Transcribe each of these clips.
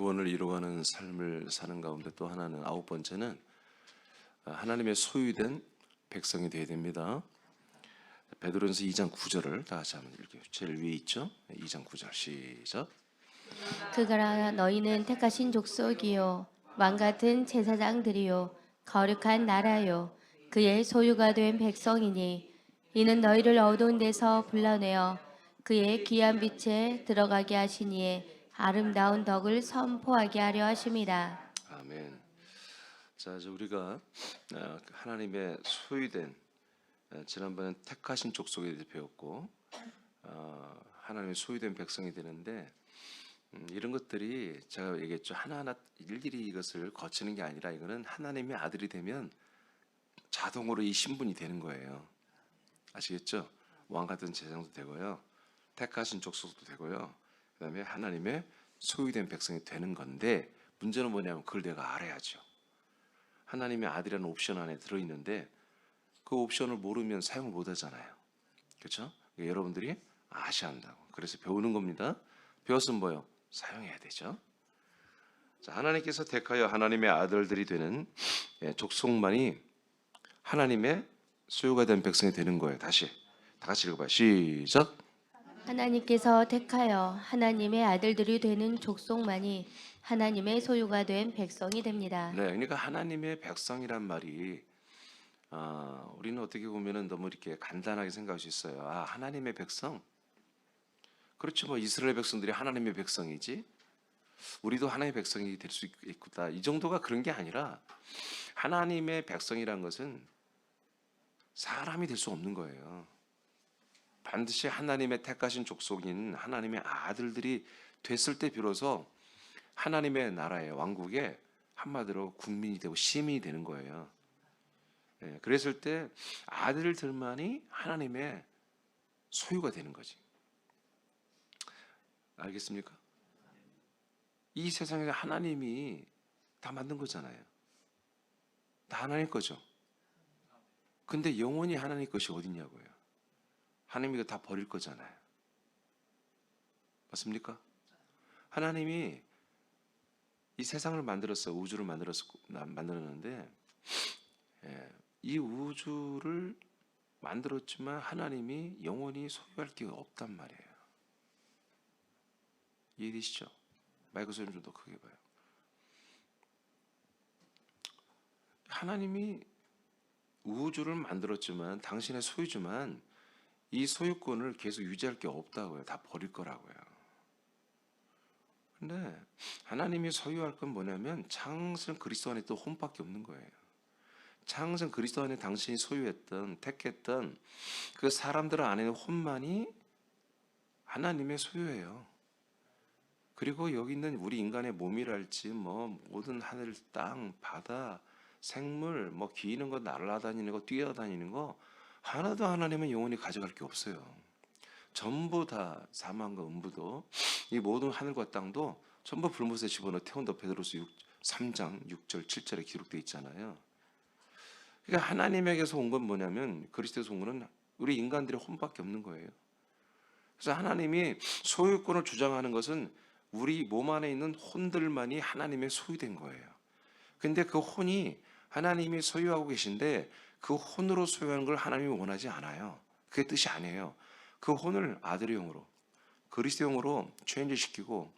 구원을 이루어가는 삶을 사는 가운데 또 하나는 아홉 번째는 하나님의 소유된 백성이 되어야 됩니다. 베드로전서 2장 9절을 다 같이 한번 읽게요. 제일 위에 있죠? 2장 9절 시작. 그러나 너희는 택하신 족속이요 왕같은 제사장들이요 거룩한 나라요 그의 소유가 된 백성이니 이는 너희를 어두운 데서 불러내어 그의 귀한 빛에 들어가게 하시니에 아름다운 덕을 선포하게 하려 하심이라. 아멘. 자, 이제 우리가 하나님의 소유된 지난번에 택하신 족속에 대해 배웠고 하나님의 소유된 백성이 되는데 이런 것들이 제가 얘기했죠. 하나하나 일일이 이것을 거치는 게 아니라 이거는 하나님의 아들이 되면 자동으로 이 신분이 되는 거예요. 아시겠죠? 왕 같은 제사장도 되고요, 택하신 족속도 되고요, 그다음에 하나님의 소유된 백성이 되는 건데 문제는 뭐냐면 그걸 내가 알아야죠. 하나님의 아들이라는 옵션 안에 들어있는데 그 옵션을 모르면 사용을 못 하잖아요. 그렇죠? 그러니까 여러분들이 아셔야 한다고. 그래서 배우는 겁니다. 배웠으면 뭐요? 사용해야 되죠. 자, 하나님께서 택하여 하나님의 아들들이 되는 족속만이 하나님의 소유가 된 백성이 되는 거예요. 다시 다 같이 읽어봐요. 시작. 하나님께서 택하여 하나님의 아들들이 되는 족속만이 하나님의 소유가 된 백성이 됩니다. 네, 그러니까 하나님의 백성이란 말이 우리는 어떻게 보면은 너무 이렇게 간단하게 생각할 수 있어요. 하나님의 백성? 그렇지, 뭐 이스라엘 백성들이 하나님의 백성이지 우리도 하나님의 백성이 될 수 있겠다, 이 정도가 그런 게 아니라 하나님의 백성이란 것은 사람이 될 수 없는 거예요. 반드시 하나님의 택하신 족속인 하나님의 아들들이 됐을 때 비로소 하나님의 나라의 왕국의 한마디로 국민이 되고 시민이 되는 거예요. 그랬을 때 아들들만이 하나님의 소유가 되는 거지. 알겠습니까? 이 세상에 하나님이 다 만든 거잖아요. 다 하나님 거죠. 근데 영원히 하나님 것이 어딨냐고요. 하나님이 이거 다 버릴 거잖아요. 맞습니까? 하나님이 이 세상을 만들었어요. 우주를 만들었는데 이 우주를 만들었지만 하나님이 영원히 소유할 게 없단 말이에요. 이해되시죠? 마이크 소리 좀 더 크게 봐요. 하나님이 우주를 만들었지만 당신의 소유지만 이 소유권을 계속 유지할 게 없다고요. 다 버릴 거라고요. 근데 하나님이 소유할 건 뭐냐면 창세 그리스도 안에 또 혼밖에 없는 거예요. 창세 그리스도 안에 당신이 소유했던, 택했던 그 사람들 안에 혼만이 하나님의 소유예요. 그리고 여기 있는 우리 인간의 몸이랄지 뭐 모든 하늘, 땅, 바다, 생물, 뭐 기는 거, 날아다니는 거, 뛰어다니는 거 하나도 하나님은 영원히 가져갈 게 없어요. 전부 다 사망과 음부도 이 모든 하늘과 땅도 전부 불못에 집어넣어 태운다. 베드로서 3장 6절 7절에 기록되어 있잖아요. 그러니까 하나님에게서 온 건 뭐냐면 그리스도에서 온 거는 우리 인간들의 혼밖에 없는 거예요. 그래서 하나님이 소유권을 주장하는 것은 우리 몸 안에 있는 혼들만이 하나님의 소유된 거예요. 근데 그 혼이 하나님이 소유하고 계신데 그 혼으로 소유하는 걸 하나님이 원하지 않아요. 그게 뜻이 아니에요. 그 혼을 아들의 영으로, 그리스도 영으로 체인지시키고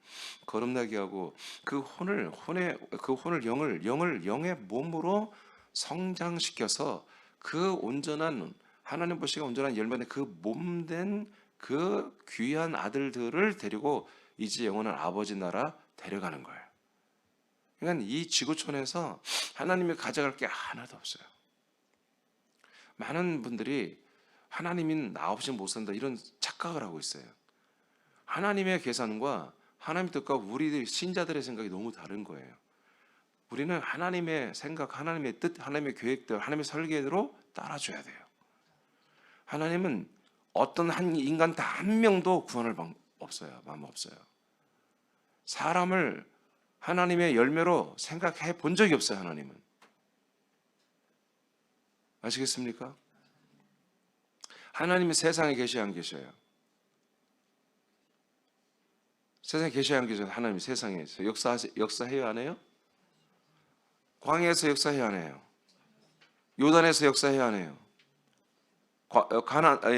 거듭나게 하고 그 혼을 영의 몸으로 성장시켜서 그 온전한 하나님 보시기에 온전한 열매된 그 몸된 그 귀한 아들들을 데리고 이제 영원한 아버지 나라 데려가는 거예요. 그러니까 이 지구촌에서 하나님이 가져갈 게 하나도 없어요. 많은 분들이 하나님은 나 없이 못 산다 이런 착각을 하고 있어요. 하나님의 계산과 하나님의 뜻과 우리 신자들의 생각이 너무 다른 거예요. 우리는 하나님의 생각, 하나님의 뜻, 하나님의 계획대로, 하나님의 설계대로 따라줘야 돼요. 하나님은 어떤 한 인간 단 한 명도 구원할 방법 없어요. 마음 없어요. 사람을 하나님의 열매로 생각해 본 적이 없어요. 하나님은. 아시겠습니까? 하나님이 세상에 계셔야 안 계셔요? 세상에 계셔야 안 계셔요? 하나님 세상에서 역사해요 안 해요? 광야에서 역사해요 안 해요? 요단에서 역사해요 안 해요?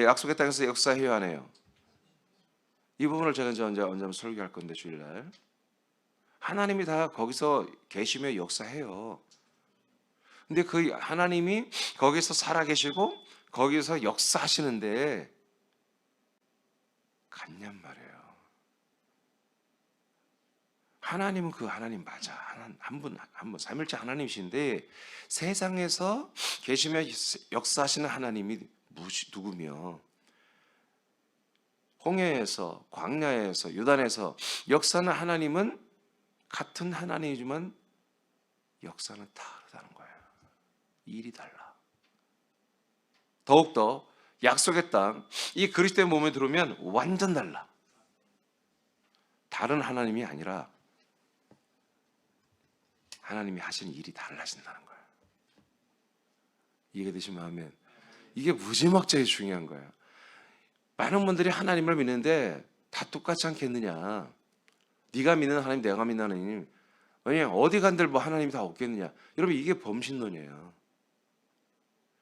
약속의 땅에서 역사해요 안 해요? 이 부분을 제가 이제 언제 한번 설교할 건데 주일날 하나님이 다 거기서 계시며 역사해요. 근데 그 하나님이 거기서 살아계시고 거기서 역사하시는데 갔냔 말이에요. 하나님은 그 하나님 맞아. 한 분 삼일째 하나님이신데 세상에서 계시며 역사하시는 하나님이 누구며 홍해에서 광야에서 요단에서 역사하는 하나님은 같은 하나님이지만 역사는 다르다는 거예요. 일이 달라. 더욱더 약속의 땅, 이 그리스도의 몸에 들어오면 완전 달라. 다른 하나님이 아니라 하나님이 하시는 일이 달라진다는 거예요. 이해되시면 아멘. 이게 무지막지하게 중요한 거예요. 많은 분들이 하나님을 믿는데 다 똑같지 않겠느냐. 네가 믿는 하나님, 내가 믿는 하나님, 왜냐 어디 간들 뭐 하나님이 다 없겠느냐. 여러분 이게 범신론이에요.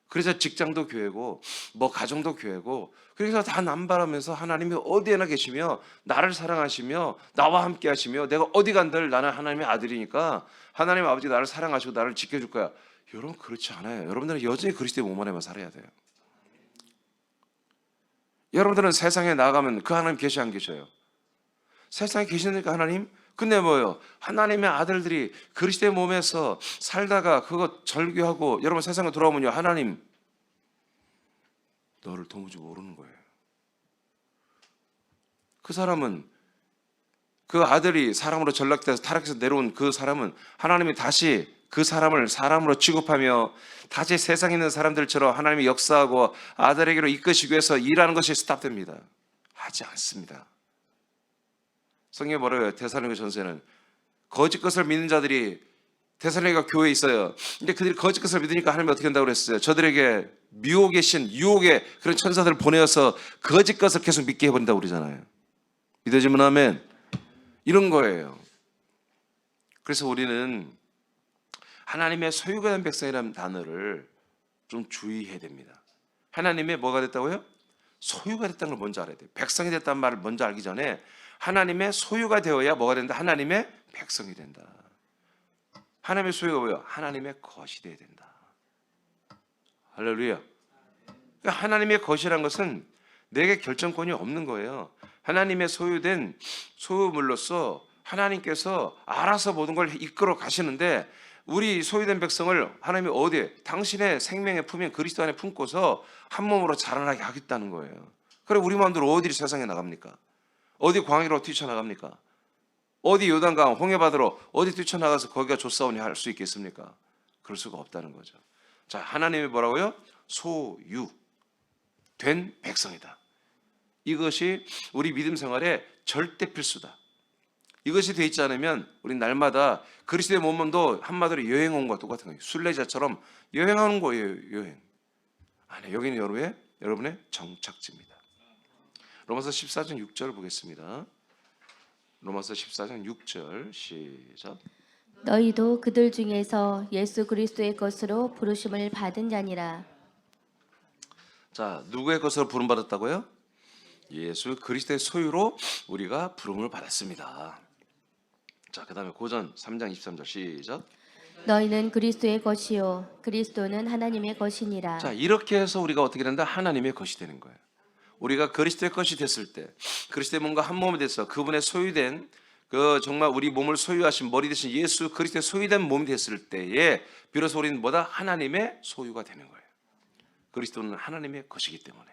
그래서 직장도 교회고 뭐 가정도 교회고 그래서 다 남발하면서 하나님이 어디에나 계시며 나를 사랑하시며 나와 함께 하시며 내가 어디 간들 나는 하나님의 아들이니까 하나님 아버지 나를 사랑하시고 나를 지켜줄 거야. 여러분 그렇지 않아요. 여러분들은 여전히 그리스도의 몸 안에만 살아야 돼요. 여러분들은 세상에 나가면 그 하나님 계시 안 계셔요? 세상에 계시니까 하나님? 근데 뭐예요? 하나님의 아들들이 그리스도의 몸에서 살다가 그거 절규하고 여러분 세상에 돌아오면요 하나님 너를 도무지 모르는 거예요. 그 사람은 그 아들이 사람으로 전락돼서 타락해서 내려온 그 사람은 하나님이 다시 그 사람을 사람으로 취급하며 다시 세상에 있는 사람들처럼 하나님이 역사하고 아들에게로 이끄시기 위해서 일하는 것이 스탑됩니다. 하지 않습니다. 성경에 뭐라고 해요? 데살로니가 전서에는 거짓 것을 믿는 자들이 데살로니가 교회에 있어요. 근데 그들이 거짓 것을 믿으니까 하나님이 어떻게 한다고 그랬어요? 저들에게 미혹의 신, 유혹의 그런 천사들을 보내어서 거짓 것을 계속 믿게 해버린다고 그러잖아요. 믿어지면 아멘. 이런 거예요. 그래서 우리는 하나님의 소유가 된 백성이라는 단어를 좀 주의해야 됩니다. 하나님의 뭐가 됐다고요? 소유가 됐다는 걸 먼저 알아야 돼요. 백성이 됐다는 말을 먼저 알기 전에 하나님의 소유가 되어야 뭐가 된다? 하나님의 백성이 된다. 하나님의 소유가 뭐예요? 하나님의 것이 되어야 된다. 할렐루야. 그러니까 하나님의 것이란 것은 내게 결정권이 없는 거예요. 하나님의 소유된 소유물로서 하나님께서 알아서 모든 걸 이끌어 가시는데 우리 소유된 백성을 하나님이 어디에? 당신의 생명의 품인 그리스도 안에 품고서 한 몸으로 자라나게 하겠다는 거예요. 그래 우리 마음대로 어디를 세상에 나갑니까? 어디 광야로 뛰쳐나갑니까? 어디 요단강 홍해바다로 어디 뛰쳐나가서 거기가 조사원이 할 수 있겠습니까? 그럴 수가 없다는 거죠. 자, 하나님이 뭐라고요? 소유된 백성이다. 이것이 우리 믿음 생활의 절대 필수다. 이것이 돼 있지 않으면 우리 날마다 그리스도의 몸도 한마디로 여행 온 것과 똑같은 거예요. 순례자처럼 여행하는 거예요. 여행. 아니, 여기는 여러분의 정착지입니다. 로마서 14장 6절 보겠습니다. 로마서 14장 6절 시작. 너희도 그들 중에서 예수 그리스도의 것으로 부르심을 받은 자니라. 자, 누구의 것으로 부름 받았다고요? 예수 그리스도의 소유로 우리가 부름을 받았습니다. 자, 그다음에 고전 3장 23절 시작. 너희는 그리스도의 것이요 그리스도는 하나님의 것이니라. 자, 이렇게 해서 우리가 어떻게 된다? 하나님의 것이 되는 거예요. 우리가 그리스도의 것이 됐을 때, 그리스도의 몸과 한 몸이 돼서 그분의 소유된 그 정말 우리 몸을 소유하신 머리 대신 예수 그리스도의 소유된 몸이 됐을 때에 비로소 우리는 뭐다? 하나님의 소유가 되는 거예요. 그리스도는 하나님의 것이기 때문에.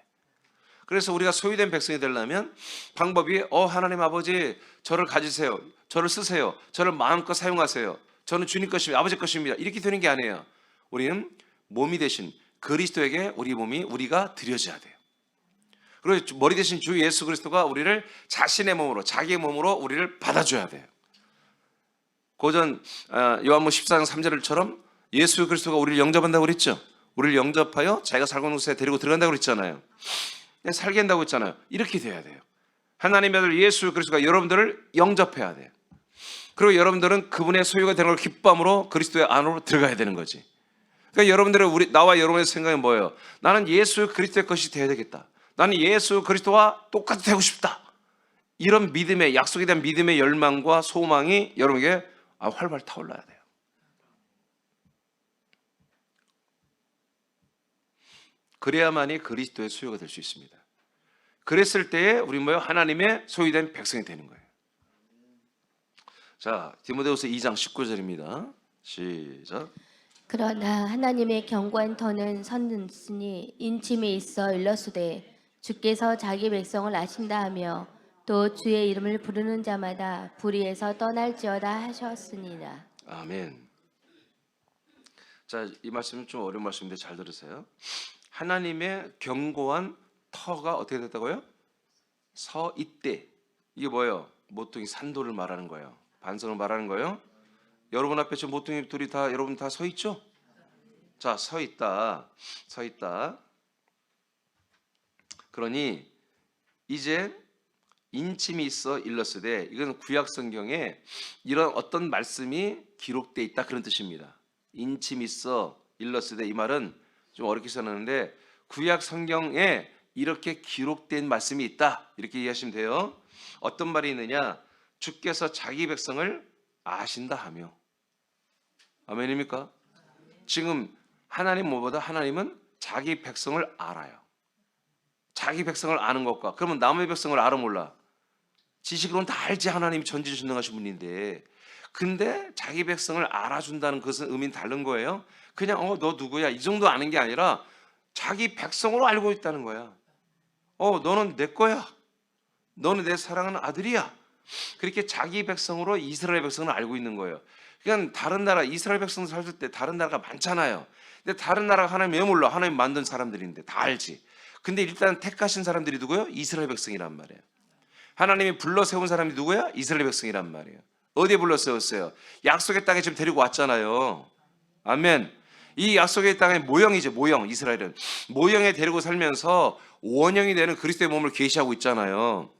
그래서 우리가 소유된 백성이 되려면 방법이 하나님 아버지 저를 가지세요. 저를 쓰세요. 저를 마음껏 사용하세요. 저는 주님 것입니다. 아버지 것입니다. 이렇게 되는 게 아니에요. 우리는 몸이 되신 그리스도에게 우리 몸이 우리가 드려져야 돼요. 그리고 머리 대신 주 예수 그리스도가 우리를 자신의 몸으로 자기의 몸으로 우리를 받아줘야 돼요. 고전 요한복음 14장 3절처럼 예수 그리스도가 우리를 영접한다고 그랬죠. 우리를 영접하여 자기가 살고 있는 곳에 데리고 들어간다고 그랬잖아요. 살게 한다고 했잖아요. 이렇게 돼야 돼요. 하나님의 아들 예수 그리스도가 여러분들을 영접해야 돼. 그리고 여러분들은 그분의 소유가 되는 걸 기쁨으로 그리스도의 안으로 들어가야 되는 거지. 그러니까 여러분들은 나와 여러분의 생각이 뭐예요? 나는 예수 그리스도의 것이 되어야 되겠다. 나는 예수 그리스도와 똑같이 되고 싶다. 이런 믿음의 약속에 대한 믿음의 열망과 소망이 여러분에게 활발 타올라야 돼요. 그래야만이 그리스도의 소유가 될 수 있습니다. 그랬을 때에 우리 뭐예요? 하나님의 소유된 백성이 되는 거예요. 자, 디모데후서 2장 19절입니다. 시작. 그러나 하나님의 견고한 터는 섰으니 인침이 있어 일러스되 주께서 자기 백성을 아신다 하며 또 주의 이름을 부르는 자마다 불의에서 떠날지어다 하셨으니라. 아멘. 자, 이 말씀은 좀 어려운 말씀인데 잘 들으세요. 하나님의 견고한 터가 어떻게 됐다고요? 서 있대. 이게 뭐예요? 모퉁이 산도를 말하는 거예요. 반성을 말하는 거예요. 여러분 앞에 저 모퉁이 둘이 다 여러분 다 서 있죠? 자, 서 있다. 서 있다. 그러니 이제 인침이 있어 일러스되, 이건 구약 성경에 이런 어떤 말씀이 기록되어 있다 그런 뜻입니다. 인침이 있어 일러스되, 이 말은 좀 어렵게 써놨는데 구약 성경에 이렇게 기록된 말씀이 있다 이렇게 이해하시면 돼요. 어떤 말이 있느냐? 주께서 자기 백성을 아신다 하며. 아멘입니까? 지금 하나님 뭐보다 하나님은 자기 백성을 알아요. 자기 백성을 아는 것과 그러면 남의 백성을 알아 몰라? 지식으로는 다 알지. 하나님이 전지전능하신 분인데, 근데 자기 백성을 알아준다는 것은 의미는 다른 거예요. 그냥 너 누구야 이 정도 아는 게 아니라 자기 백성으로 알고 있다는 거야. 너는 내 거야. 너는 내 사랑하는 아들이야. 그렇게 자기 백성으로 이스라엘 백성을 알고 있는 거예요. 그러니까 다른 나라 이스라엘 백성 살 때 다른 나라가 많잖아요. 근데 다른 나라가 하나님 왜 몰라? 하나님 만든 사람들인데 다 알지. 근데 일단 택하신 사람들이 누구예요? 이스라엘 백성이란 말이에요. 하나님이 불러 세운 사람이 누구야? 이스라엘 백성이란 말이에요. 어디에 불러 세웠어요? 약속의 땅에 지금 데리고 왔잖아요. 아멘. 이 약속의 땅의 모형이죠. 모형. 이스라엘은 모형에 데리고 살면서 원형이 되는 그리스도의 몸을 계시하고 있잖아요.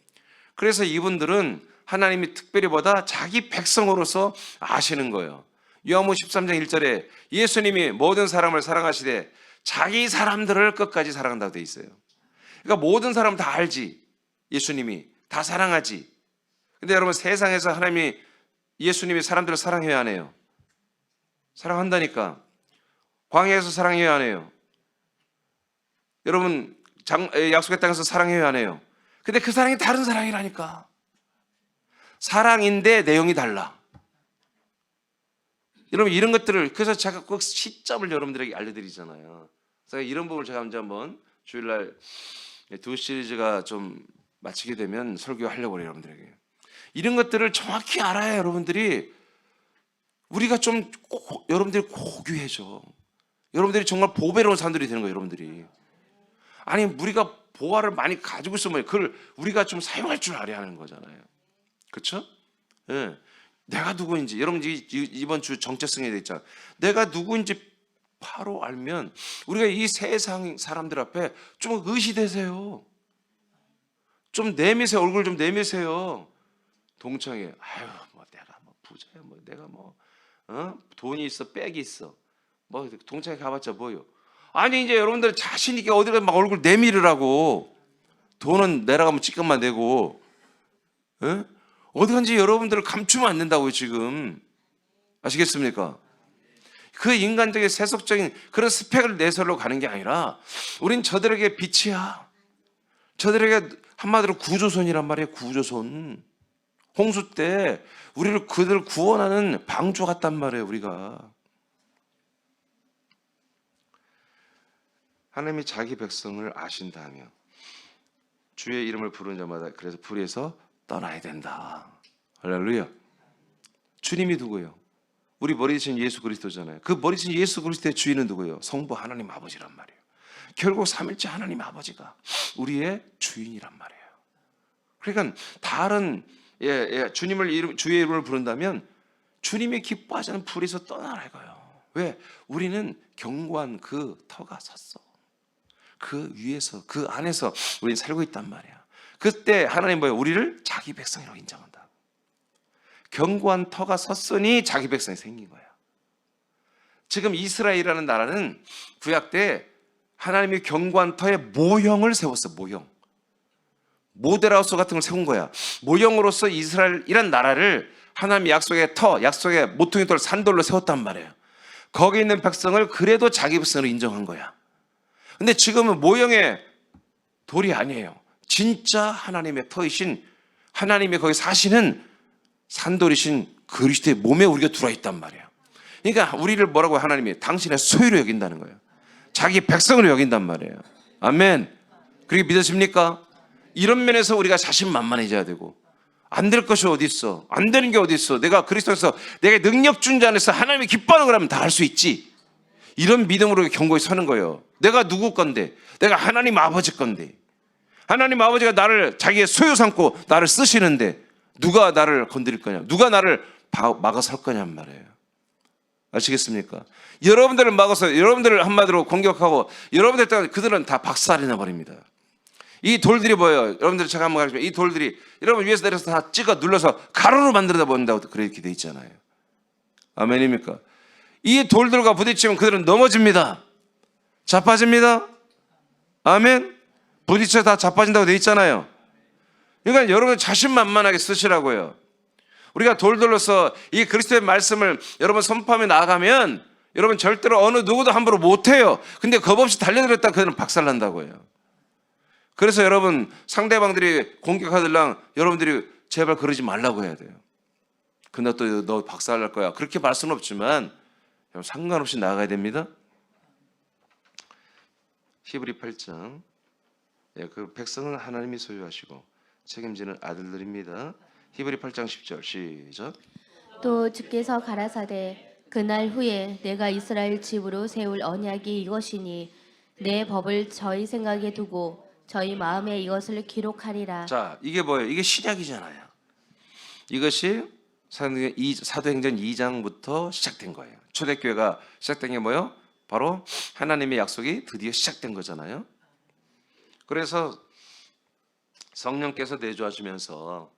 그래서 이분들은 하나님이 특별히 보다 자기 백성으로서 아시는 거예요. 요한복음 13장 1절에 예수님이 모든 사람을 사랑하시되 자기 사람들을 끝까지 사랑한다고 돼 있어요. 그러니까 모든 사람 다 알지. 예수님이 다 사랑하지. 근데 여러분, 세상에서 하나님이 예수님이 사람들을 사랑해야 안 해요? 사랑한다니까. 광야에서 사랑해야 안 해요? 여러분, 약속의 땅에서 사랑해야 안 해요? 근데 그 사랑이 다른 사랑이라니까. 사랑인데 내용이 달라. 여러분, 이런 것들을, 그래서 제가 꼭 시점을 여러분들에게 알려드리잖아요. 그래서 이런 부분을 제가 한번 주일날 두 시리즈가 좀 마치게 되면 설교하려고 해요. 여러분들에게 이런 것들을 정확히 알아야 여러분들이, 우리가 좀 여러분들이 고귀해져. 여러분들이 정말 보배로운 사람들이 되는 거예요. 여러분들이. 아니, 우리가 보화를 많이 가지고 있으면 그걸 우리가 좀 사용할 줄 알아야 하는 거잖아요. 그렇죠? 예. 내가 누구인지, 여러분 이번 주 정체성에 대해 있잖아요. 내가 누구인지 바로 알면 우리가 이 세상 사람들 앞에 좀 의시되세요. 좀 내미세요. 얼굴 좀 내미세요. 동창회. 아유, 뭐 내가 뭐 부자야, 뭐 내가 뭐 돈이 있어, 백이 있어. 뭐 동창회 가봤자 뭐요? 아니, 이제 여러분들 자신 있게 어디가 막 얼굴 내밀으라고. 돈은 내려가면 찌끔만 내고. 예? 어디 간지 여러분들을 감추면 안 된다고요, 지금. 아시겠습니까? 그 인간적인 세속적인 그런 스펙을 내세우려고 가는 게 아니라 우린 저들에게 빛이야. 저들에게 한마디로 구조선이란 말이에요. 구조선. 홍수 때 우리를 그들을 구원하는 방주 같단 말이에요. 우리가. 하나님이 자기 백성을 아신다며 주의 이름을 부르는 자마다 그래서 불의에서 떠나야 된다. 할렐루야. 주님이 누구예요? 우리 머리 대신 예수 그리스도잖아요. 그 머리 대신 예수 그리스도의 주인은 누구예요? 성부 하나님 아버지란 말이에요. 결국 삼일째 하나님 아버지가 우리의 주인이란 말이에요. 그러니까 다른 주님을 주의 이름을 부른다면 주님이 기뻐하시는 불에서 떠나라 이거예요. 왜? 우리는 견고한 그 터가 섰어. 그 위에서 그 안에서 우리는 살고 있단 말이야. 그때 하나님 뭐예요? 우리를 자기 백성이라고 인정한다. 견고한 터가 섰으니 자기 백성이 생긴 거야. 지금 이스라엘이라는 나라는 구약 때 하나님이 견고한 터에 모형을 세웠어. 모형. 모델하우스 같은 걸 세운 거야. 모형으로서 이스라엘이란 나라를 하나님의 약속의 터, 약속의 모퉁이 돌, 산돌로 세웠단 말이에요. 거기 있는 백성을 그래도 자기 백성으로 인정한 거야. 근데 지금은 모형의 돌이 아니에요. 진짜 하나님의 터이신, 하나님의 거기 사시는 산돌이신 그리스도의 몸에 우리가 들어와 있단 말이에요. 그러니까 우리를 뭐라고 하나님이 당신의 소유로 여긴다는 거예요. 자기 백성으로 여긴단 말이에요. 아멘. 그렇게 믿으십니까? 이런 면에서 우리가 자신만만해져야 되고, 안 될 것이 어디 있어? 안 되는 게 어디 있어? 내가 그리스도에서 내가 능력 준 자 안에서 하나님이 기뻐하는 거라면 다 할 수 있지. 이런 믿음으로 견고히 서는 거예요. 내가 누구 건데? 내가 하나님 아버지 건데. 하나님 아버지가 나를 자기의 소유 삼고 나를 쓰시는데 누가 나를 건드릴 거냐? 누가 나를 막아설 거냔 말이에요. 아시겠습니까? 여러분들을 막아서 여러분들을 한마디로 공격하고 여러분들 때문에 그들은 다 박살이 나버립니다. 이 돌들이 뭐예요? 여러분들 제가 한번 가르쳐요. 이 돌들이 여러분 위에서 내려서 다 찍어 눌러서 가루로 만들어다 버린다고 그렇게 돼 있잖아요. 아멘입니까? 이 돌들과 부딪히면 그들은 넘어집니다. 자빠집니다. 아멘. 부딪혀 다 자빠진다고 돼 있잖아요. 그러니까 여러분 자신만만하게 쓰시라고요. 우리가 돌들로서 이 그리스도의 말씀을 여러분 선포하며 나아가면 여러분 절대로 어느 누구도 함부로 못해요. 근데 겁없이 달려들었다 그들은 박살난다고요. 그래서 여러분 상대방들이 공격하들랑 여러분들이 제발 그러지 말라고 해야 돼요. 근데 또 너 박살날 거야. 그렇게 말 수는 없지만 상관없이 나아가야 됩니다. 히브리 8장. 그 백성은 하나님이 소유하시고 책임지는 아들들입니다. 히브리 8장 10절 시작. 또 주께서 가라사대 그날 후에 내가 이스라엘 집으로 세울 언약이 이것이니 내 법을 저희 생각에 두고 저희 마음에 이것을 기록하리라. 자, 이게 뭐예요? 이게 신약이잖아요. 이것이 사도행전 2장부터 시작된 거예요. 초대교회가 시작된 게 뭐예요? 바로 하나님의 약속이 드디어 시작된 거잖아요. 그래서 성령께서 내주하시면서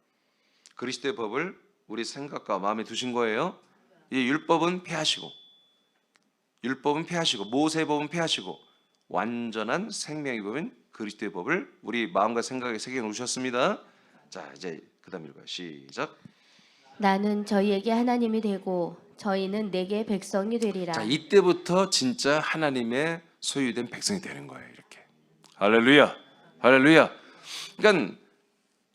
그리스도의 법을 우리 생각과 마음에 두신 거예요. 이 율법은 폐하시고 모세의 법은 폐하시고 완전한 생명의 법인 그리스도의 법을 우리 마음과 생각에 새겨 놓으셨습니다. 자, 이제 그다음 읽어요. 시작. 나는 저희에게 하나님이 되고 저희는 내게 백성이 되리라. 자, 이때부터 진짜 하나님의 소유된 백성이 되는 거예요. 이렇게. 할렐루야. 할렐루야. 그러니까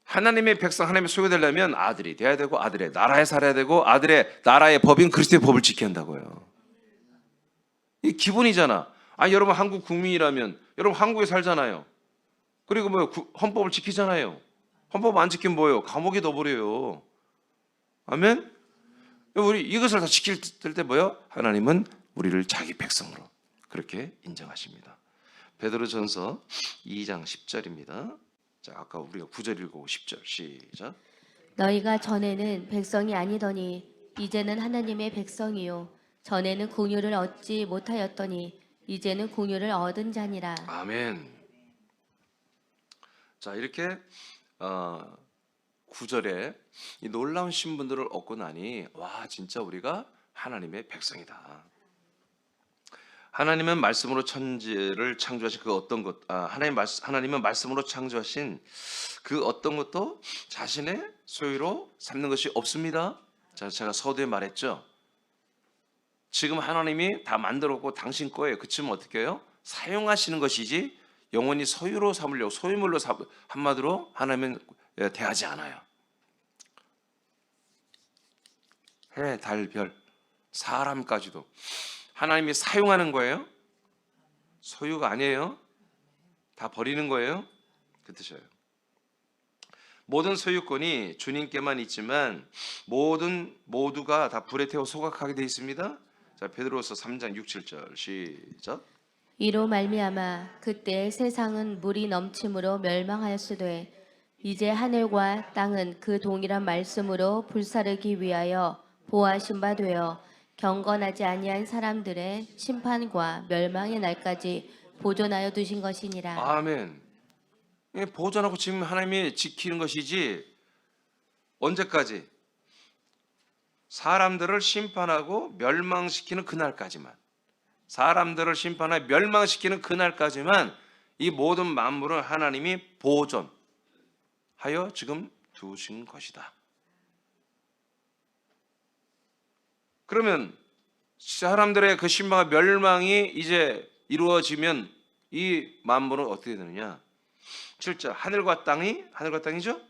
하나님의 백성, 하나님의 소유되려면 아들이 돼야 되고 아들의 나라에 살아야 되고 아들의 나라의 법인 그리스도의 법을 지켜야 한다고요. 이 기본이잖아. 아, 여러분 한국 국민이라면 여러분 한국에 살잖아요. 그리고 뭐 헌법을 지키잖아요. 헌법 안 지키면 뭐예요? 감옥에 넣어버려요. 아멘? 우리 이것을 다 지킬 때 뭐예요? 하나님은 우리를 자기 백성으로 그렇게 인정하십니다. 베드로전서 2장 10절입니다. 자, 아까 우리가 9절 읽고 10절 시작. 너희가 전에는 백성이 아니더니 이제는 하나님의 백성이요 전에는 공유를 얻지 못하였더니 이제는 공유를 얻은 자니라. 아멘. 자, 이렇게 9절에 이 놀라운 신분들을 얻고 나니 와, 진짜 우리가 하나님의 백성이다. 하나님은 말씀으로 천지를 창조하신 그 어떤 것, 하나님은 말씀으로 창조하신 그 어떤 것도 자신의 소유로 삼는 것이 없습니다. 자, 제가 서두에 말했죠. 지금 하나님이 다 만들었고 당신 거예요. 그치면 어떻게 해요? 사용하시는 것이지 영원히 소유로 삼으려고 소유물로 한마디로 하나님은 대하지 않아요. 해, 달, 별, 사람까지도 하나님이 사용하는 거예요. 소유가 아니에요. 다 버리는 거예요. 그 뜻이에요. 모든 소유권이 주님께만 있지만 모두가 다 불에 태워 소각하게 되어 있습니다. 자, 베드로서 3장 6, 7절 시작. 이로 말미암아 그때 세상은 물이 넘침으로 멸망하였으되 이제 하늘과 땅은 그 동일한 말씀으로 불사르기 위하여 보호하신 바 되어 경건하지 아니한 사람들의 심판과 멸망의 날까지 보존하여 두신 것이니라. 아멘. 보존하고 지금 하나님이 지키는 것이지 언제까지? 사람들을 심판하고 멸망시키는 그날까지만. 사람들을 심판하고 멸망시키는 그날까지만 이 모든 만물을 하나님이 보존하여 지금 두신 것이다. 그러면 사람들의 그 심판과 멸망이 이제 이루어지면 이 만물은 어떻게 되느냐? 7절 하늘과 땅이죠?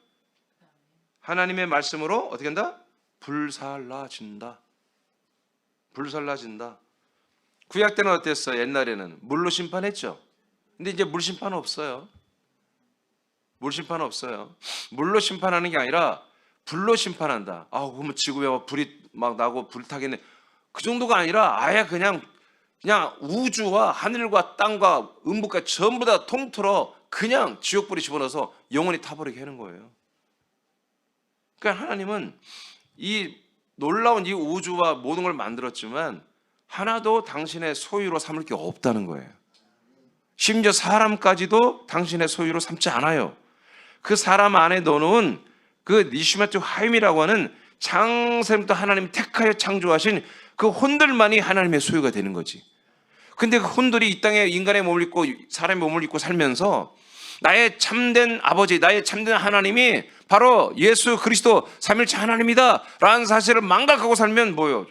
하나님의 말씀으로 어떻게 한다? 불살라진다. 불살라진다. 구약 때는 어땠어요? 옛날에는 물로 심판했죠. 근데 이제 물 심판은 없어요. 물 심판은 없어요. 물로 심판하는 게 아니라 불로 심판한다. 그러면 지구에 불이 막 나고 불타겠네. 그 정도가 아니라 아예 그냥 우주와 하늘과 땅과 음부가 전부 다 통틀어 그냥 지옥불이 집어넣어서 영원히 타버리게 하는 거예요. 그러니까 하나님은 이 놀라운 이 우주와 모든 걸 만들었지만 하나도 당신의 소유로 삼을 게 없다는 거예요. 심지어 사람까지도 당신의 소유로 삼지 않아요. 그 사람 안에 넣어놓은 그 니슈마트 하임이라고 하는 창세부터 하나님이 택하여 창조하신 그 혼들만이 하나님의 소유가 되는 거지. 근데 그 혼들이 이 땅에 인간의 몸을 입고 사람의 몸을 입고 살면서 나의 참된 아버지, 나의 참된 하나님이 바로 예수 그리스도 삼일체 하나님이다 라는 사실을 망각하고 살면 뭐예요?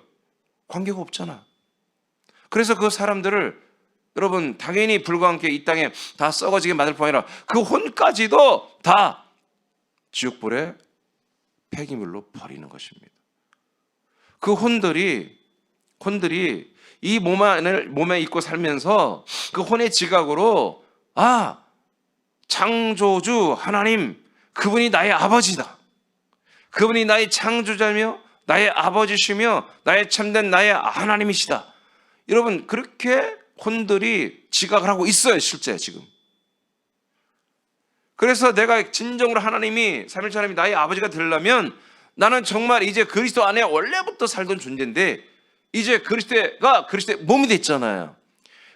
관계가 없잖아. 그래서 그 사람들을 여러분 당연히 불과 함께 이 땅에 다 썩어지게 만들 뿐 아니라 그 혼까지도 다 지옥불에 폐기물로 버리는 것입니다. 그 혼들이 이 몸에 입고 살면서 그 혼의 지각으로 창조주 하나님 그분이 나의 아버지다. 그분이 나의 창조자며 나의 아버지시며 나의 참된 나의 하나님이시다. 여러분 그렇게 혼들이 지각을 하고 있어요 실제 지금. 그래서 내가 진정으로 하나님이 삼일체 하나님이 나의 아버지가 되려면 나는 정말 이제 그리스도 안에 원래부터 살던 존재인데 이제 그리스도가 그리스도의 몸이 됐잖아요.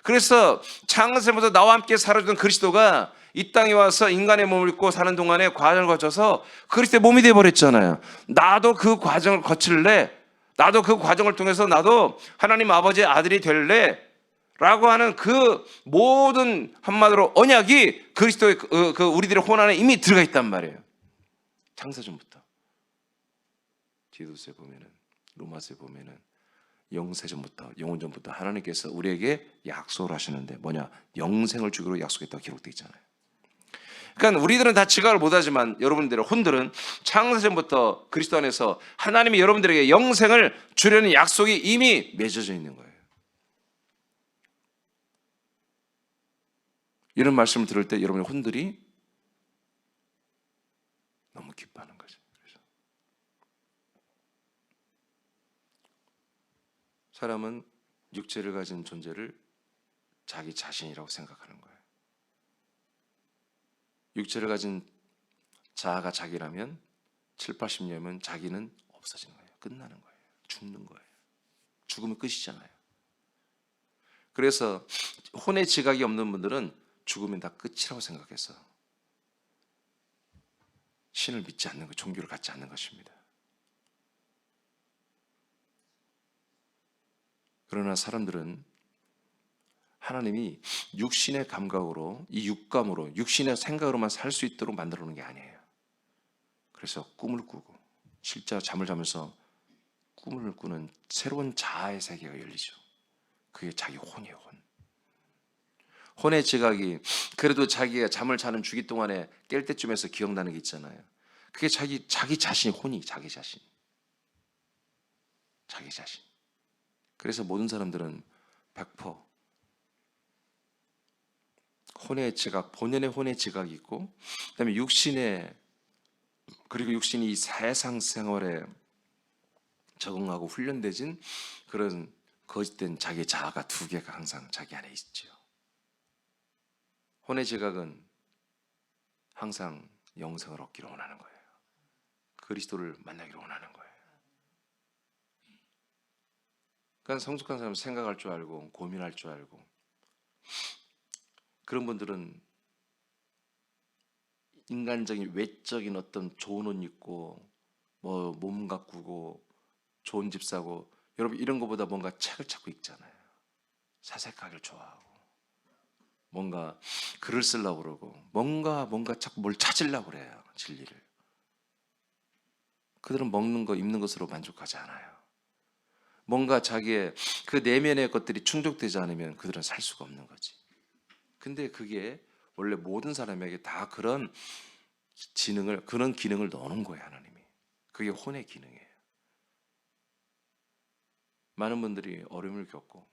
그래서 창세부터 나와 함께 살아주던 그리스도가 이 땅에 와서 인간의 몸을 입고 사는 동안에 과정을 거쳐서 그리스도의 몸이 되어버렸잖아요. 나도 그 과정을 거칠래? 나도 그 과정을 통해서 나도 하나님 아버지의 아들이 될래? 라고 하는 그 모든 한마디로 언약이 그리스도의 그 우리들의 혼 안에 이미 들어가 있단 말이에요. 창세전부터. 디도스에 보면은 로마서에 보면은 영세전부터 영원전부터 하나님께서 우리에게 약속을 하시는데 뭐냐? 영생을 주기로 약속했다고 기록되어 있잖아요. 그러니까 우리들은 다 지각을 못하지만 여러분들의 혼들은 창세전부터 그리스도 안에서 하나님이 여러분들에게 영생을 주려는 약속이 이미 맺어져 있는 거예요. 이런 말씀을 들을 때 여러분의 혼들이 너무 기뻐하는 거죠. 그래서 사람은 육체를 가진 존재를 자기 자신이라고 생각하는 거예요. 육체를 가진 자아가 자기라면 7, 80년이면 자기는 없어지는 거예요. 끝나는 거예요. 죽는 거예요. 죽으면 끝이잖아요. 그래서 혼의 지각이 없는 분들은 죽으면 다 끝이라고 생각해서 신을 믿지 않는 것, 종교를 갖지 않는 것입니다. 그러나 사람들은 하나님이 육신의 감각으로, 이 육감으로, 육신의 생각으로만 살 수 있도록 만들어 놓은 게 아니에요. 그래서 꿈을 꾸고 실제로 잠을 자면서 꿈을 꾸는 새로운 자아의 세계가 열리죠. 그게 자기 혼이에요. 혼의 지각이 그래도 자기가 잠을 자는 주기 동안에 깰 때쯤에서 기억나는 게 있잖아요. 그게 자기 자신, 혼이 자기 자신. 그래서 모든 사람들은 100% 혼의 지각, 본연의 혼의 지각이 있고, 그다음에 그리고 육신이 이 세상 생활에 적응하고 훈련되진 그런 거짓된 자기 자아가 두 개가 항상 자기 안에 있죠. 혼의 지각은 항상 영생을 얻기를 원하는 거예요. 그리스도를 만나기를 원하는 거예요. 그러니까 성숙한 사람은 생각할 줄 알고 고민할 줄 알고, 그런 분들은 인간적인 외적인 어떤 좋은 옷 입고 뭐 몸 가꾸고 좋은 집 사고, 여러분 이런 것보다 뭔가 책을 자꾸 읽잖아요. 사색하기를 좋아하고 뭔가 글을 쓰려고 그러고 뭔가 자꾸 뭘 찾으려고 그래요. 진리를. 그들은 먹는 거 입는 것으로 만족하지 않아요. 뭔가 자기의 그 내면의 것들이 충족되지 않으면 그들은 살 수가 없는 거지. 근데 그게 원래 모든 사람에게 다 그런 그런 기능을 넣어놓은 거예요. 하나님이. 그게 혼의 기능이에요. 많은 분들이 어려움을 겪고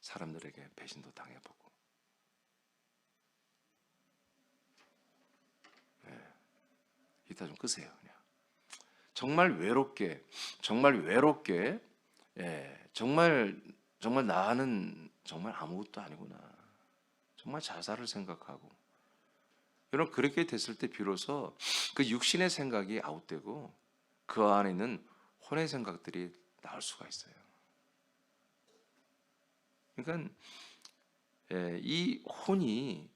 사람들에게 배신도 당해보고, 이따 좀 끄세요. 그냥 정말 외롭게, 정말 나는 정말 아무것도 아니구나, 정말 자살을 생각하고, 여러분 그렇게 됐을 때 비로소 그 육신의 생각이 아웃되고 그 안에 있는 혼의 생각들이 나올 수가 있어요. 그러니까 이 혼이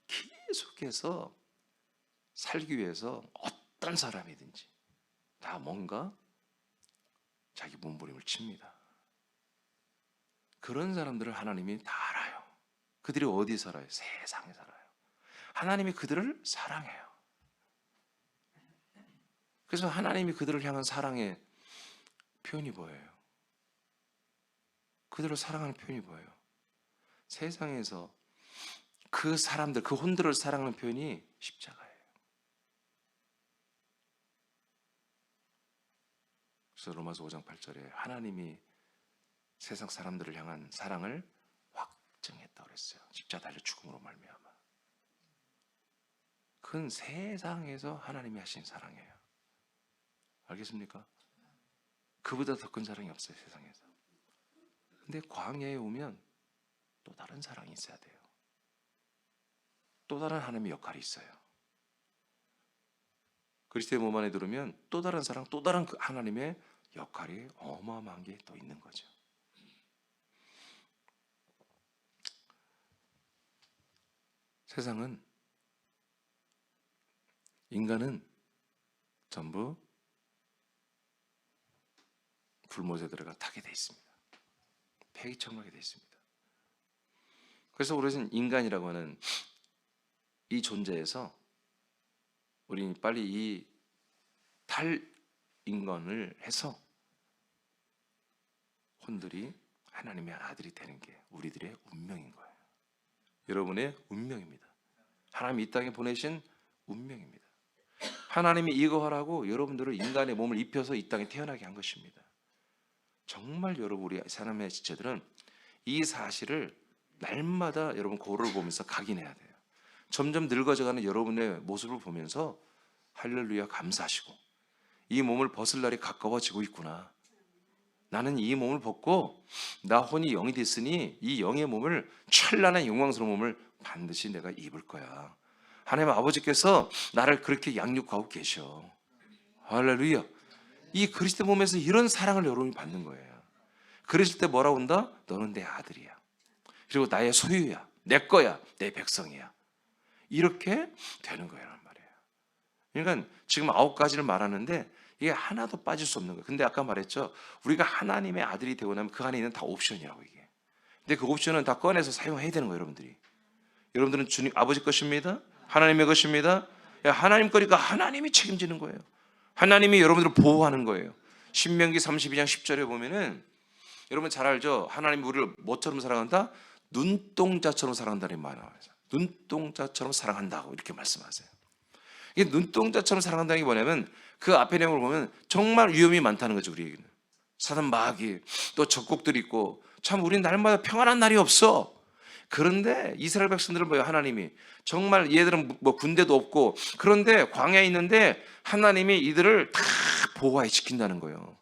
계속해서 살기 위해서 어떤 사람이든지 다 뭔가 자기 몸부림을 칩니다. 그런 사람들을 하나님이 다 알아요. 그들이 어디 살아요? 세상에 살아요. 하나님이 그들을 사랑해요. 그래서 하나님이 그들을 향한 사랑의 표현이 뭐예요? 그들을 사랑하는 표현이 뭐예요? 세상에서 그 사람들, 그 혼들을 사랑하는 표현이 십자가예요. 그래서 로마서 5장 8절에 하나님이 세상 사람들을 향한 사랑을 확증했다고 그랬어요. 십자가 달려 죽음으로 말미암아. 그건 세상에서 하나님이 하신 사랑이에요. 알겠습니까? 그보다 더 큰 사랑이 없어요, 세상에서. 근데 광야에 오면 또 다른 사랑이 있어야 돼요. 또 다른 하나님의 역할이 있어요. 그리스도의 몸 안에 들으면 또 다른 사랑, 또 다른 그 하나님의 역할이 어마어마한 게 또 있는 거죠. 세상은, 인간은 전부 불못에 들어가 타게 돼 있습니다. 폐기청하게 돼 있습니다. 그래서 우리는 인간이라고 하는 이 존재에서 우리는 빨리 이 탈인간을 해서 혼들이 하나님의 아들이 되는 게 우리들의 운명인 거예요. 여러분의 운명입니다. 하나님이 이 땅에 보내신 운명입니다. 하나님이 이거 하라고 여러분들을 인간의 몸을 입혀서 이 땅에 태어나게 한 것입니다. 정말 여러분, 우리 사람의 지체들은 이 사실을 날마다 여러분 거울을 보면서 각인해야 돼요. 점점 늙어져가는 여러분의 모습을 보면서 할렐루야 감사하시고, 이 몸을 벗을 날이 가까워지고 있구나. 나는 이 몸을 벗고 나 혼이 영이 됐으니 이 영의 몸을, 찬란한 영광스러운 몸을 반드시 내가 입을 거야. 하나님 아버지께서 나를 그렇게 양육하고 계셔. 할렐루야. 이 그리스도 몸에서 이런 사랑을 여러분이 받는 거예요. 그랬을 때 뭐라고 한다? 너는 내 아들이야. 그리고 나의 소유야. 내 거야. 내 백성이야. 이렇게 되는 거란 말이에요. 그러니까 지금 9가지를 말하는데 이게 하나도 빠질 수 없는 거예요. 근데 아까 말했죠. 우리가 하나님의 아들이 되고 나면 그 안에 있는 다 옵션이라고, 이게. 근데 그 옵션은 다 꺼내서 사용해야 되는 거예요, 여러분들이. 여러분들은 주님 아버지 것입니다. 하나님의 것입니다. 하나님 거니까 하나님이 책임지는 거예요. 하나님이 여러분들을 보호하는 거예요. 신명기 32장 10절에 보면은 여러분 잘 알죠? 하나님이 우리를 뭐처럼 사랑한다? 눈동자처럼 사랑한다는 말이 나와요. 눈동자처럼 사랑한다고 이렇게 말씀하세요. 이게 눈동자처럼 사랑한다는 게 뭐냐면 그 앞에 내용을 보면 정말 위험이 많다는 거죠. 우리에게는 사단 마귀, 또 적국들이 있고, 참 우리는 날마다 평안한 날이 없어. 그런데 이스라엘 백성들은 뭐예요? 하나님이 정말 얘들은 뭐 군대도 없고, 그런데 광야에 있는데 하나님이 이들을 다 보호해 지킨다는 거예요.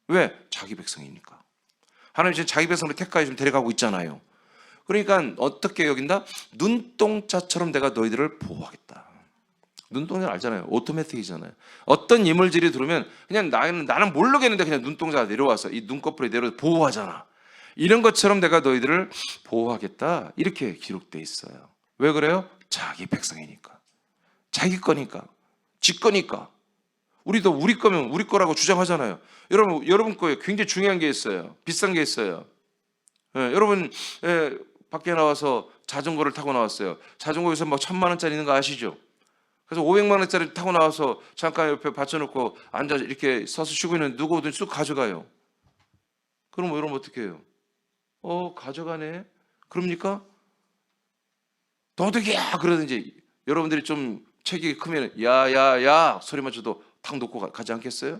왜? 자기 백성이니까. 하나님 지금 자기 백성을 택하여 좀 데려가고 있잖아요. 그러니까 어떻게 여긴다? 눈동자처럼 내가 너희들을 보호하겠다. 눈동자 알잖아요. 오토매틱이잖아요. 어떤 이물질이 들어오면 그냥 나는 모르겠는데 그냥 눈동자가 내려와서 이 눈꺼풀에 내려와서 보호하잖아. 이런 것처럼 내가 너희들을 보호하겠다. 이렇게 기록되어 있어요. 왜 그래요? 자기 백성이니까. 자기 거니까. 지 거니까. 우리도 우리 거면 우리 거라고 주장하잖아요. 여러분 거에 굉장히 중요한 게 있어요. 비싼 게 있어요. 여러분 밖에 나와서 자전거를 타고 나왔어요. 자전거에서 막 1,000만 원짜리 있는 거 아시죠? 그래서 500만 원짜리 타고 나와서 잠깐 옆에 받쳐놓고 앉아 이렇게 서서 쉬고 있는데 누가 오든 쑥 가져가요. 그럼 여러분 어떻게 해요? 가져가네. 그럽니까? 도둑이야 그러든지 여러분들이 좀 체격이 크면 야야야 소리만 쳐도 탁 놓고 가지 않겠어요?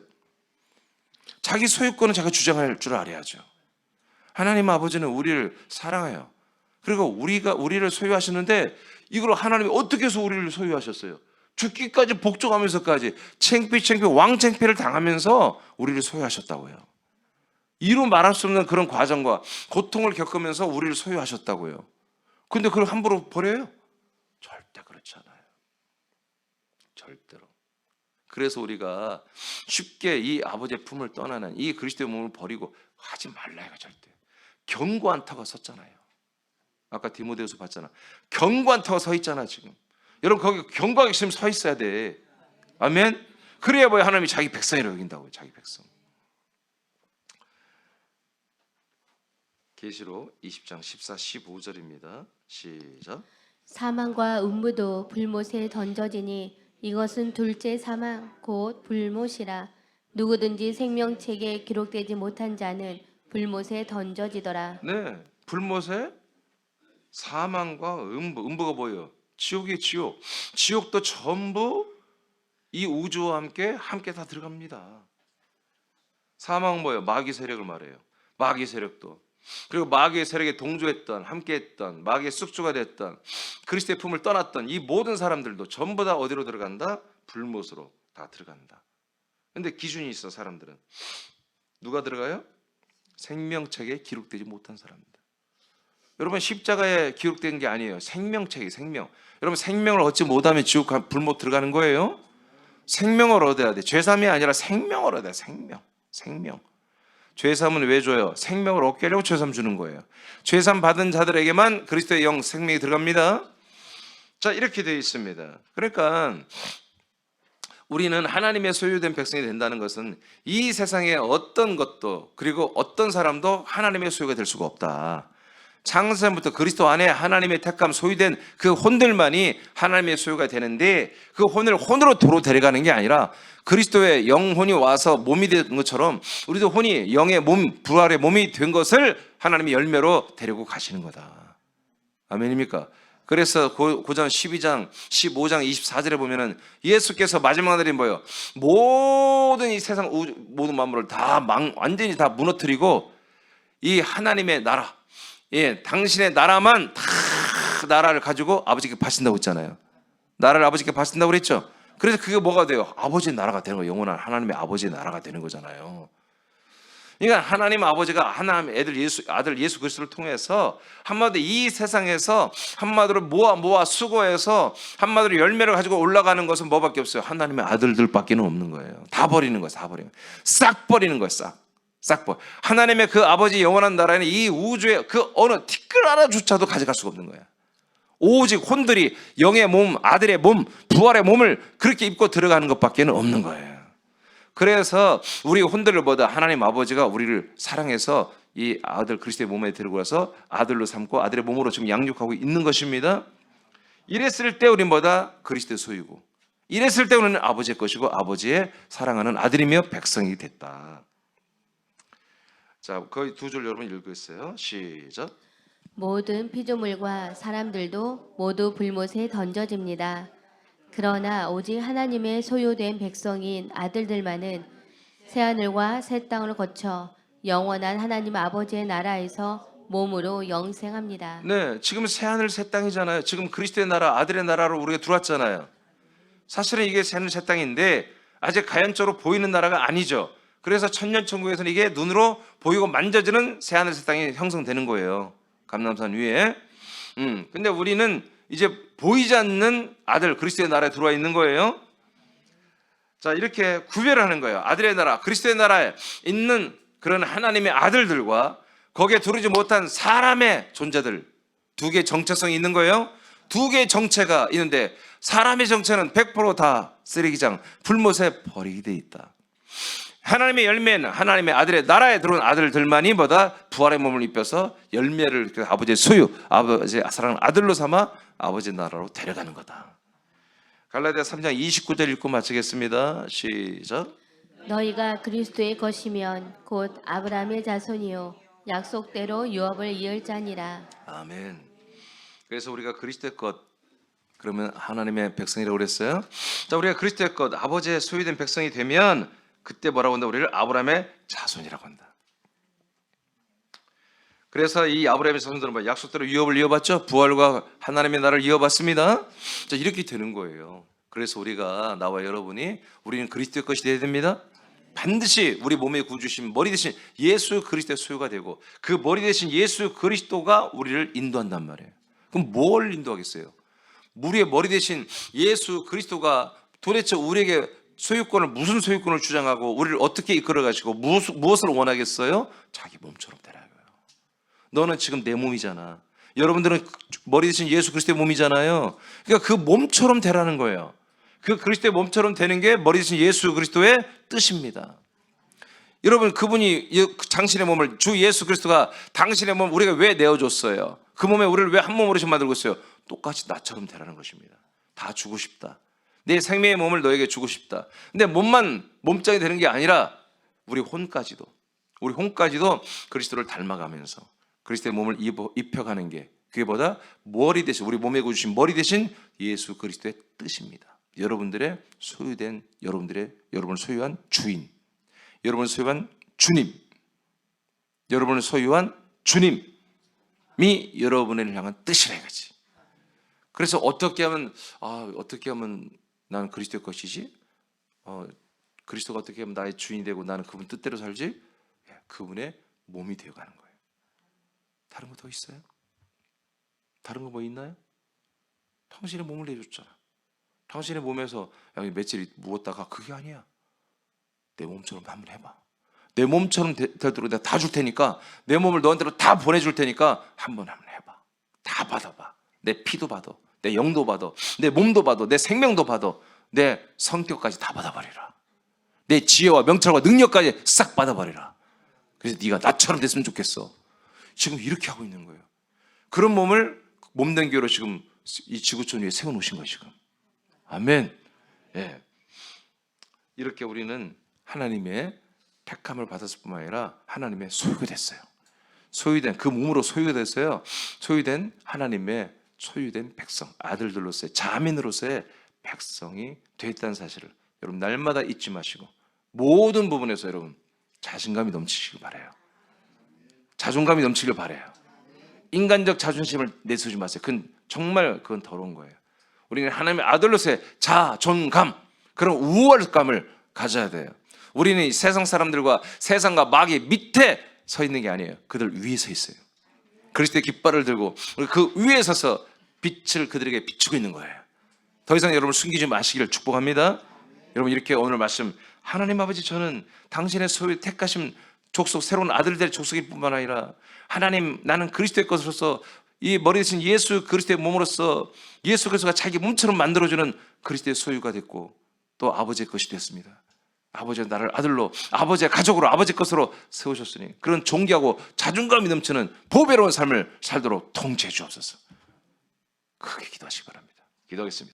자기 소유권은 자기가 주장할 줄 알아야죠. 하나님 아버지는 우리를 사랑해요. 그리고 우리를 소유하시는데 이걸 하나님이 어떻게 해서 우리를 소유하셨어요? 죽기까지 복종하면서까지 창피 왕창피를 당하면서 우리를 소유하셨다고요. 이루 말할 수 없는 그런 과정과 고통을 겪으면서 우리를 소유하셨다고요. 근데 그걸 함부로 버려요? 절대 그렇지 않아요. 절대로. 그래서 우리가 쉽게 이 아버지의 품을 떠나는 이 그리스도의 몸을 버리고 하지 말라 이거 절대. 견고한 터가 섰잖아요. 아까 디모데후서 봤잖아. 견고한 터가 서 있잖아 지금. 여러분 거기 견고하게 지금 서 있어야 돼. 아멘. 그래야 뭐야 하나님이 자기 백성이라고 여긴다고요. 자기 백성. 계시록 20장 14, 15절입니다. 시작. 사망과 음부도 불못에 던져지니 이것은 둘째 사망 곧 불못이라. 누구든지 생명책에 기록되지 못한 자는 불못에 던져지더라. 네, 불못에 사망과 음부가 뭐예요? 지옥이 지옥. 지옥도 전부 이 우주와 함께 다 들어갑니다. 사망은 뭐예요? 마귀 세력을 말해요. 마귀 세력도. 그리고 마귀의 세력에 동조했던, 함께했던, 마귀의 숙주가 됐던, 그리스도의 품을 떠났던 이 모든 사람들도 전부 다 어디로 들어간다? 불못으로 다 들어간다. 근데 기준이 있어. 사람들은 누가 들어가요? 생명책에 기록되지 못한 사람들. 여러분 십자가에 기록된 게 아니에요. 생명책이 생명. 여러분 생명을 얻지 못하면 지옥 불못 들어가는 거예요. 생명을 얻어야 돼. 죄삼이 아니라 생명을 얻어야 돼. 생명. 죄삼은 왜 줘요? 생명을 얻게 하려고 죄삼 주는 거예요. 죄삼 받은 자들에게만 그리스도의 영 생명이 들어갑니다. 자, 이렇게 되어 있습니다. 그러니까 우리는 하나님의 소유된 백성이 된다는 것은 이 세상의 어떤 것도 그리고 어떤 사람도 하나님의 소유가 될 수가 없다. 창세부터 그리스도 안에 하나님의 택감 소유된 그 혼들만이 하나님의 소유가 되는데 그 혼을 혼으로 도로 데려가는 게 아니라 그리스도의 영혼이 와서 몸이 된 것처럼 우리도 혼이 영의 몸, 부활의 몸이 된 것을 하나님의 열매로 데리고 가시는 거다. 아멘입니까? 그래서 고전 12장, 15장 24절에 보면은 예수께서 마지막 날이 뭐예요? 모든 이 세상 모든 만물을 다 완전히 다 무너뜨리고 이 하나님의 나라, 당신의 나라만 다 나라를 가지고 아버지께 바친다고 했잖아요. 나라를 아버지께 바친다고 그랬죠. 그래서 그게 뭐가 돼요? 아버지의 나라가 되는 거예요. 영원한 하나님의 아버지의 나라가 되는 거잖아요. 그러니까 하나님 아버지가 하나님 아들 예수 그리스도를 통해서 한마디로 이 세상에서 한마디로 모아 수고해서 한마디로 열매를 가지고 올라가는 것은 뭐밖에 없어요? 하나님의 아들들밖에 없는 거예요. 다 버리는 거예요. 다 버리는 거예요. 싹 버리는 거예요. 싹 버려. 하나님의 그 아버지 영원한 나라에는 이 우주의 그 어느 티끌 하나조차도 가져갈 수가 없는 거예요. 오직 혼들이 영의 몸, 아들의 몸, 부활의 몸을 그렇게 입고 들어가는 것밖에 없는 거예요. 그래서 우리 혼들을 보다 하나님 아버지가 우리를 사랑해서 이 아들 그리스도의 몸에 들고 와서 아들로 삼고 아들의 몸으로 지금 양육하고 있는 것입니다. 이랬을 때 우리는 뭐다? 그리스도의 소유고, 이랬을 때 우리는 아버지의 것이고 아버지의 사랑하는 아들이며 백성이 됐다. 자, 거의 두 줄 여러분 읽겠어요. 시작. 모든 피조물과 사람들도 모두 불못에 던져집니다. 그러나 오직 하나님의 소유된 백성인 아들들만은 새하늘과 새 땅을 거쳐 영원한 하나님 아버지의 나라에서 몸으로 영생합니다. 네, 지금 새하늘 새 땅이잖아요. 지금 그리스도의 나라, 아들의 나라로 우리가 들어왔잖아요. 사실은 이게 새하늘 새 땅인데 아직 가연적으로 보이는 나라가 아니죠. 그래서 천년천국에서는 이게 눈으로 보이고 만져지는 새하늘 새 땅이 형성되는 거예요. 감람산 위에. 근데 우리는 이제 보이지 않는 아들 그리스도의 나라에 들어와 있는 거예요. 자, 이렇게 구별을 하는 거예요. 아들의 나라, 그리스도의 나라에 있는 그런 하나님의 아들들과 거기에 들어오지 못한 사람의 존재들, 두 개의 정체성이 있는 거예요. 두 개의 정체가 있는데 사람의 정체는 100%다 쓰레기장, 불못에 버리게 돼 있다. 하나님의 열매는 하나님의 아들의 나라에 들어온 아들들만이 보다 부활의 몸을 입혀서 열매를 아버지의 소유, 아버지의 사랑하는 아들로 삼아 아버지의 나라로 데려가는 거다. 갈라디아 3장 29절 읽고 마치겠습니다. 시작. 너희가 그리스도의 것이면 곧 아브라함의 자손이요 약속대로 유업을 이을 자니라. 아멘. 그래서 우리가 그리스도의 것, 그러면 하나님의 백성이라고 그랬어요. 자, 우리가 그리스도의 것, 아버지의 소유된 백성이 되면 그때 뭐라고 한다? 우리를 아브라함의 자손이라고 한다. 그래서 이 아브라함의 자손들은 뭐 약속대로 유업을 이어받죠. 부활과 하나님의 나라를 이어받습니다. 자, 이렇게 되는 거예요. 그래서 우리가, 나와 여러분이, 우리는 그리스도의 것이 되어야 됩니다. 반드시 우리 몸의 구주신 머리 대신 예수 그리스도의 소유가 되고, 그 머리 대신 예수 그리스도가 우리를 인도한단 말이에요. 그럼 뭘 인도하겠어요? 우리의 머리 대신 예수 그리스도가 도대체 우리에게 무슨 소유권을 주장하고 우리를 어떻게 이끌어가시고 무엇을 원하겠어요? 자기 몸처럼 되라고요. 너는 지금 내 몸이잖아. 여러분들은 머리 대신 예수 그리스도의 몸이잖아요. 그러니까 그 몸처럼 되라는 거예요. 그 그리스도의 몸처럼 되는 게 머리 대신 예수 그리스도의 뜻입니다. 여러분, 그분이 당신의 몸을, 주 예수 그리스도가 당신의 몸을 우리가 왜 내어줬어요? 그 몸에 우리를 왜 한 몸으로 만들고 있어요? 똑같이 나처럼 되라는 것입니다. 다 주고 싶다. 내 생명의 몸을 너에게 주고 싶다. 근데 몸짱이 되는 게 아니라 우리 혼까지도 그리스도를 닮아가면서 그리스도의 몸을 입혀가는 게, 그게 보다 머리 대신, 우리 몸에 주신 머리 대신 예수 그리스도의 뜻입니다. 여러분들의 소유된, 여러분을 소유한 주인, 여러분을 소유한 주님, 여러분을 소유한 주님이 여러분을 향한 뜻이라 이거지. 그래서 어떻게 하면 나는 그리스도의 것이지? 그리스도가 어떻게 하면 나의 주인이 되고 나는 그분 뜻대로 살지? 그분의 몸이 되어가는 거예요. 다른 거 더 있어요? 다른 거 뭐 있나요? 당신의 몸을 내줬잖아. 당신의 몸에서 며칠 묵었다가, 그게 아니야. 내 몸처럼 한번 해봐. 내 몸처럼 되도록 내가 다 줄 테니까, 내 몸을 너한테로 다 보내줄 테니까 한번 해봐. 다 받아봐. 내 피도 받아, 내 영도 받아, 내 몸도 받아, 내 생명도 받아, 내 성격까지 다 받아버리라. 내 지혜와 명철과 능력까지 싹 받아버리라. 그래서 네가 나처럼 됐으면 좋겠어. 지금 이렇게 하고 있는 거예요. 그런 몸을 몸된 교회로 지금 이 지구촌 위에 세워놓으신 거예요 지금. 아멘. 예. 이렇게 우리는 하나님의 택함을 받았을 뿐만 아니라 하나님의 소유가 됐어요. 소유된, 그 몸으로 소유가 됐어요. 소유된 하나님의 소유된 백성, 아들들로서의, 자민으로서의 백성이 되었다는 사실을 여러분 날마다 잊지 마시고, 모든 부분에서 여러분 자신감이 넘치시길 바라요. 자존감이 넘치길 바라요. 인간적 자존심을 내세우지 마세요. 그건 더러운 거예요. 우리는 하나님의 아들로서의 자존감, 그런 우월감을 가져야 돼요. 우리는 이 세상 사람들과 세상과 마귀 밑에 서 있는 게 아니에요. 그들 위에 서 있어요. 그리스도의 깃발을 들고 그 위에 서서 빛을 그들에게 비추고 있는 거예요. 더 이상 여러분을 숨기지 마시기를 축복합니다. 여러분, 이렇게 오늘 말씀, 하나님 아버지, 저는 당신의 소유 택하신 족속, 새로운 아들들의 족속일 뿐만 아니라, 하나님, 나는 그리스도의 것으로서, 이 머리 대신 예수 그리스도의 몸으로서 예수 그리스도가 자기 몸처럼 만들어주는 그리스도의 소유가 됐고, 또 아버지의 것이 됐습니다. 아버지가 나를 아들로, 아버지의 가족으로, 아버지 것으로 세우셨으니 그런 존귀하고 자존감이 넘치는 보배로운 삶을 살도록 통치해 주옵소서. 크게 기도하시기 바랍니다. 기도하겠습니다.